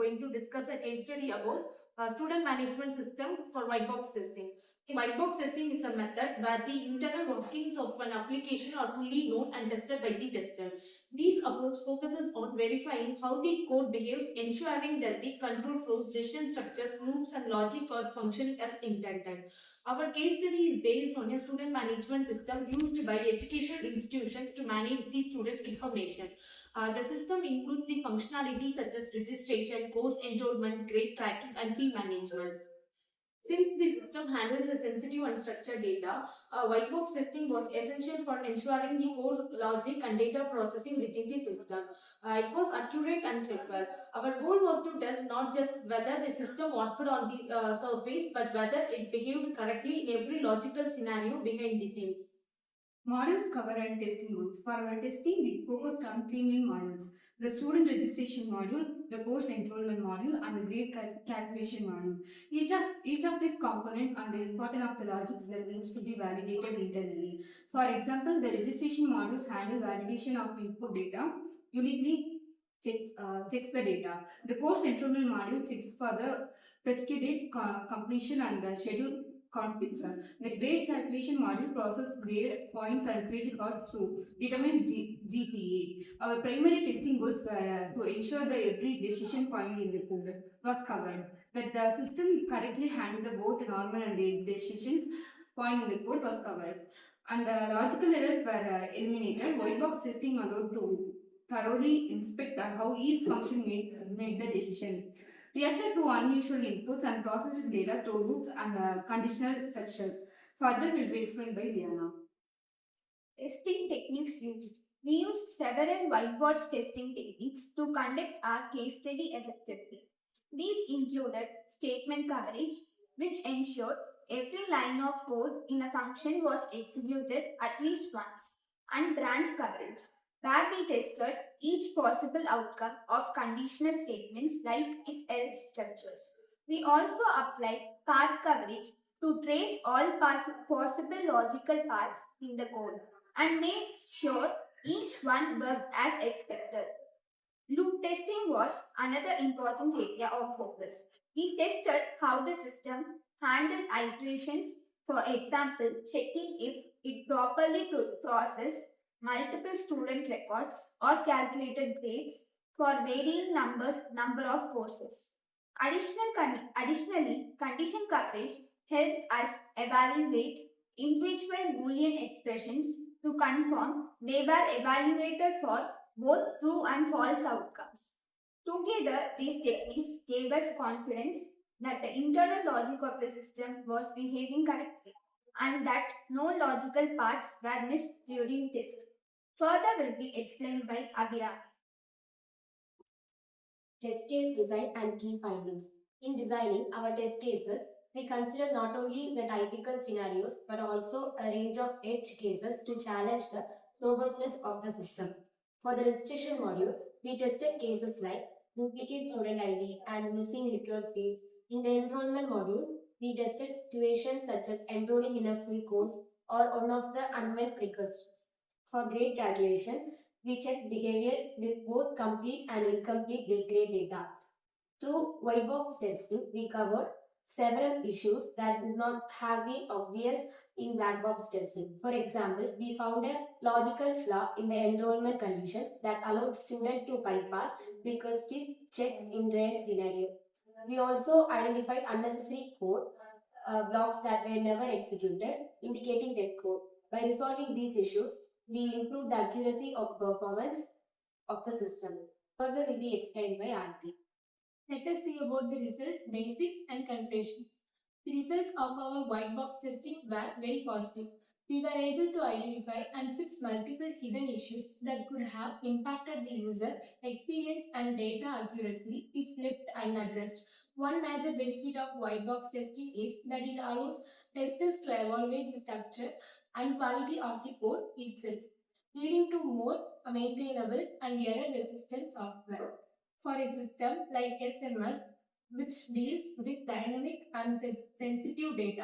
going to discuss a case study about student management system for white box testing. White box testing is a method where the internal workings of an application are fully known and tested by the tester. This approach focuses on verifying how the code behaves, ensuring that the control flows, decision structures, loops, and logic are functioning as intended. Our case study is based on a student management system used by educational institutions to manage the student information. The system includes the functionalities such as registration, course enrollment, grade tracking, and fee management. Since the system handles the sensitive and structured data, white box testing was essential for ensuring the core logic and data processing within the system. It was accurate and checkable. Our goal was to test not just whether the system worked on the surface, but whether it behaved correctly in every logical scenario behind the scenes. Modules cover and testing goals. For our testing, we focused on three main modules: the student registration module, the course enrollment module, and the grade calculation module. Each of these components and the importance of the logics that needs to be validated internally. For example, the registration modules handle validation of input data, uniquely checks the data. The course enrollment module checks for the prescribed completion and the schedule conflicts. The grade calculation module process grade points and credit cards to determine GPA. Our primary testing goals were to ensure that every decision point in the code was covered, that the system correctly handled both normal and the decisions point in the code was covered, and the logical errors were eliminated. White box testing allowed to thoroughly inspect how each function made the decision, reacted to unusual inputs, and processed data through loops and conditional structures. Further will be explained by Diana. Testing techniques used. We used several whiteboard testing techniques to conduct our case study effectively. These included statement coverage, which ensured every line of code in a function was executed at least once, and branch coverage, where we tested each possible outcome of conditional statements like if-else structures. We also applied path coverage to trace all possible logical paths in the code and made sure each one worked as expected. Loop testing was another important area of focus. We tested how the system handled iterations, for example, checking if it properly processed multiple student records or calculated grades for varying number of courses. Additionally, condition coverage helped us evaluate individual Boolean expressions to confirm they were evaluated for both true and false outcomes. Together, these techniques gave us confidence that the internal logic of the system was behaving correctly and that no logical paths were missed during test. Further will be explained by Avira. Test case design and key findings. In designing our test cases, we consider not only the typical scenarios but also a range of edge cases to challenge the robustness of the system. For the registration module, we tested cases like duplicate student ID and missing required fields. In the enrollment module, we tested situations such as enrolling in a full course or one of the unmet precursors. For grade calculation, we checked behavior with both complete and incomplete grade data. Through white box testing, we covered several issues that would not have been obvious in black box testing. For example, we found a logical flaw in the enrollment conditions that allowed students to bypass recursive checks in rare scenario. We also identified unnecessary code blocks that were never executed, indicating dead code. By resolving these issues, we improved the accuracy of performance of the system. Further will be explained by Aarti. Let us see about the results, benefits and conclusion. The results of our white box testing were very positive. We were able to identify and fix multiple hidden issues that could have impacted the user experience and data accuracy if left unaddressed. One major benefit of white box testing is that it allows testers to evaluate the structure and quality of the code itself, leading to more maintainable and error-resistant software. For a system like SNS, which deals with dynamic and sensitive data,